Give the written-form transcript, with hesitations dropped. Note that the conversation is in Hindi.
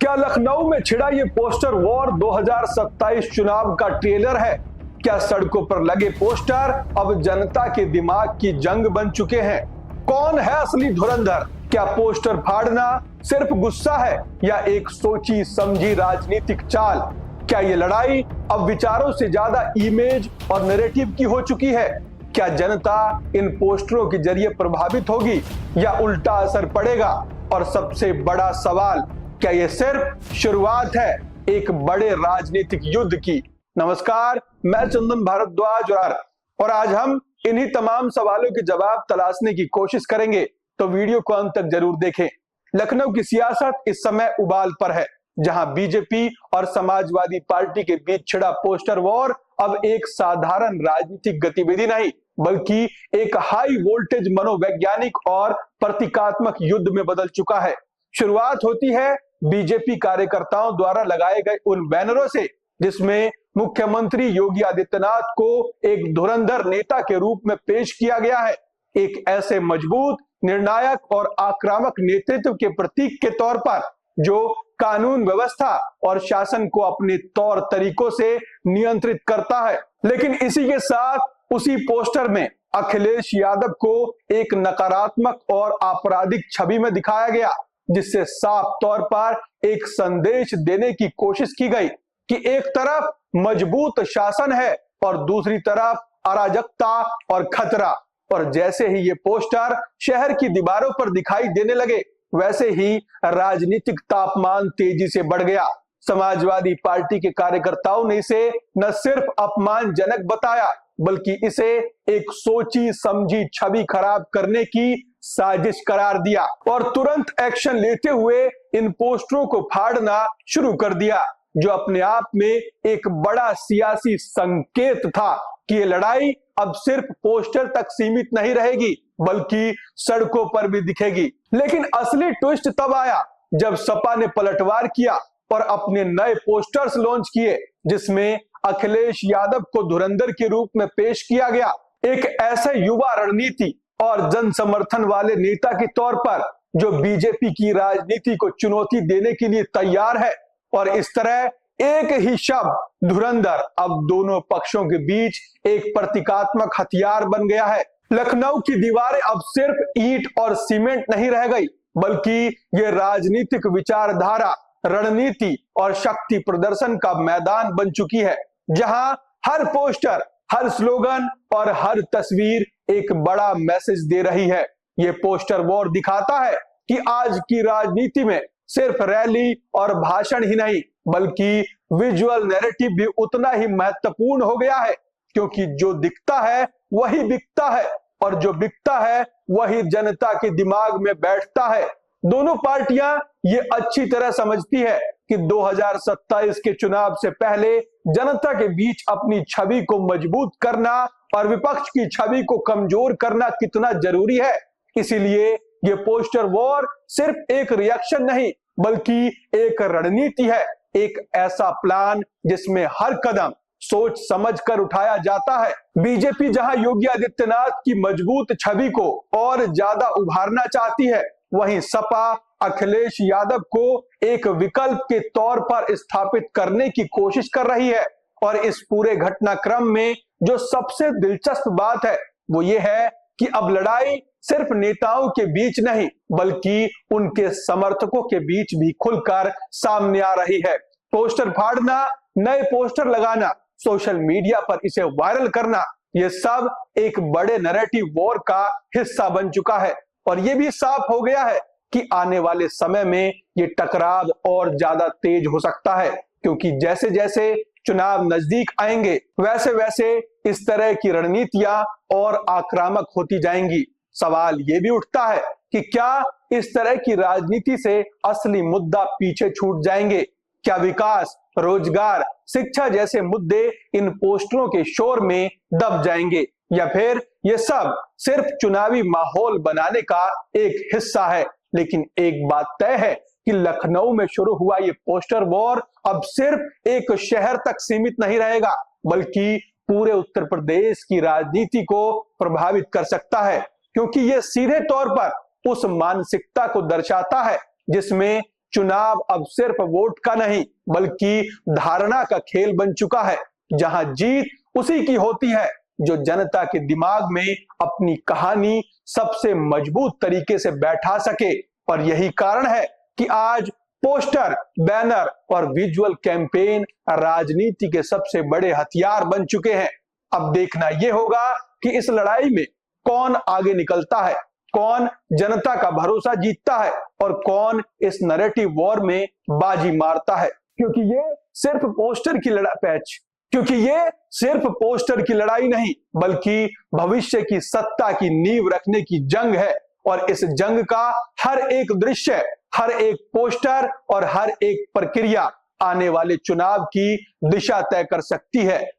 क्या लखनऊ में छिड़ा ये पोस्टर वॉर 2027 चुनाव का ट्रेलर है? क्या सड़कों पर लगे पोस्टर अब जनता के दिमाग की जंग बन चुके हैं? कौन है असली धुरंधर? क्या पोस्टर फाड़ना सिर्फ गुस्सा है या एक सोची समझी राजनीतिक चाल? क्या ये लड़ाई अब विचारों से ज्यादा इमेज और नैरेटिव की हो चुकी है? क्या जनता इन पोस्टरों के जरिए प्रभावित होगी या उल्टा असर पड़ेगा? और सबसे बड़ा सवाल, क्या ये सिर्फ शुरुआत है एक बड़े राजनीतिक युद्ध की? नमस्कार, मैं चंदन भारद्वाज और आज हम इन्हीं तमाम सवालों के जवाब तलाशने की कोशिश करेंगे, तो वीडियो को अंत तक जरूर देखें। लखनऊ की सियासत इस समय उबाल पर है, जहां बीजेपी और समाजवादी पार्टी के बीच छिड़ा पोस्टर वॉर अब एक साधारण राजनीतिक गतिविधि नहीं, बल्कि एक हाई वोल्टेज मनोवैज्ञानिक और प्रतीकात्मक युद्ध में बदल चुका है। शुरुआत होती है बीजेपी कार्यकर्ताओं द्वारा लगाए गए उन बैनरों से, जिसमें मुख्यमंत्री योगी आदित्यनाथ को एक धुरंधर नेता के रूप में पेश किया गया है, एक ऐसे मजबूत, निर्णायक और आक्रामक नेतृत्व के प्रतीक के तौर पर जो कानून व्यवस्था और शासन को अपने तौर तरीकों से नियंत्रित करता है। लेकिन इसी के साथ उसी पोस्टर में अखिलेश यादव को एक नकारात्मक और आपराधिक छवि में दिखाया गया, जिससे साफ तौर पर एक संदेश देने की कोशिश की गई कि एक तरफ मजबूत शासन है और दूसरी तरफ अराजकता और खतरा। और जैसे ही ये पोस्टर शहर की दीवारों पर दिखाई देने लगे, वैसे ही राजनीतिक तापमान तेजी से बढ़ गया। समाजवादी पार्टी के कार्यकर्ताओं ने इसे न सिर्फ अपमानजनक बताया, बल्कि इसे एक सोची समझी छवि खराब करने की साजिश करार दिया और तुरंत एक्शन लेते हुए इन पोस्टरों को फाड़ना शुरू कर दिया, जो अपने आप में एक बड़ा सियासी संकेत था कि ये लड़ाई अब सिर्फ पोस्टर तक सीमित नहीं रहेगी, बल्कि सड़कों पर भी दिखेगी। लेकिन असली ट्विस्ट तब आया जब सपा ने पलटवार किया और अपने नए पोस्टर्स लॉन्च किए, जिसमें अखिलेश यादव को धुरंधर के रूप में पेश किया गया, एक ऐसे युवा रणनीति और जन समर्थन वाले नेता के तौर पर जो बीजेपी की राजनीति को चुनौती देने के लिए तैयार है। और इस तरह एक ही शब्द धुरंधर अब दोनों पक्षों के बीच एक प्रतीकात्मक हथियार बन गया है। लखनऊ की दीवारें अब सिर्फ ईंट और सीमेंट नहीं रह गई, बल्कि ये राजनीतिक विचारधारा, रणनीति और शक्ति प्रदर्शन का मैदान बन चुकी है, जहां हर पोस्टर, हर स्लोगन और हर तस्वीर एक बड़ा मैसेज दे रही है। ये पोस्टर वॉर दिखाता है कि आज की राजनीति में सिर्फ रैली और भाषण ही नहीं, बल्कि विजुअल नैरेटिव भी उतना ही महत्वपूर्ण हो गया है, क्योंकि जो दिखता है वही बिकता है और जो बिकता है वही जनता के दिमाग में बैठता है। दोनों पार्टियां ये अच्छी तरह समझती है कि 2027 के चुनाव से पहले जनता के बीच अपनी छवि को मजबूत करना और विपक्ष की छवि को कमजोर करना कितना जरूरी है। इसीलिए ये पोस्टर वॉर सिर्फ एक रिएक्शन नहीं, बल्कि एक रणनीति है, एक ऐसा प्लान जिसमें हर कदम सोच समझ कर उठाया जाता है। बीजेपी जहां योगी आदित्यनाथ की मजबूत छवि को और ज्यादा उभारना चाहती है, वहीं सपा अखिलेश यादव को एक विकल्प के तौर पर स्थापित करने की कोशिश कर रही है। और इस पूरे घटनाक्रम में जो सबसे दिलचस्प बात है वो ये है कि अब लड़ाई सिर्फ नेताओं के बीच नहीं, बल्कि उनके समर्थकों के बीच भी खुलकर सामने आ रही है। पोस्टर फाड़ना, नए पोस्टर लगाना, सोशल मीडिया पर इसे वायरल करना, ये सब एक बड़े नैरेटिव वॉर का हिस्सा बन चुका है। और ये भी साफ हो गया है कि आने वाले समय में ये टकराव और ज्यादा तेज हो सकता है, क्योंकि जैसे जैसे चुनाव नजदीक आएंगे, वैसे वैसे इस तरह की रणनीतियां और आक्रामक होती जाएंगी। सवाल ये भी उठता है कि क्या इस तरह की राजनीति से असली मुद्दा पीछे छूट जाएंगे? क्या विकास, रोजगार, शिक्षा जैसे मुद्दे इन पोस्टरों के शोर में दब जाएंगे, या फिर ये सब सिर्फ चुनावी माहौल बनाने का एक हिस्सा है? लेकिन एक बात तय है कि लखनऊ में शुरू हुआ ये पोस्टर वॉर अब सिर्फ एक शहर तक सीमित नहीं रहेगा, बल्कि पूरे उत्तर प्रदेश की राजनीति को प्रभावित कर सकता है, क्योंकि ये सीधे तौर पर उस मानसिकता को दर्शाता है जिसमें चुनाव अब सिर्फ वोट का नहीं बल्कि धारणा का खेल बन चुका है, जहां जीत उसी की होती है जो जनता के दिमाग में अपनी कहानी सबसे मजबूत तरीके से बैठा सके। और यही कारण है कि आज पोस्टर, बैनर और विजुअल कैंपेन राजनीति के सबसे बड़े हथियार बन चुके हैं। अब देखना यह होगा कि इस लड़ाई में कौन आगे निकलता है, कौन जनता का भरोसा जीतता है और कौन इस नैरेटिव वॉर में बाजी मारता है। क्योंकि ये सिर्फ पोस्टर की लड़ाई नहीं बल्कि भविष्य की सत्ता की नींव रखने की जंग है। और इस जंग का हर एक दृश्य, हर एक पोस्टर और हर एक प्रक्रिया आने वाले चुनाव की दिशा तय कर सकती है।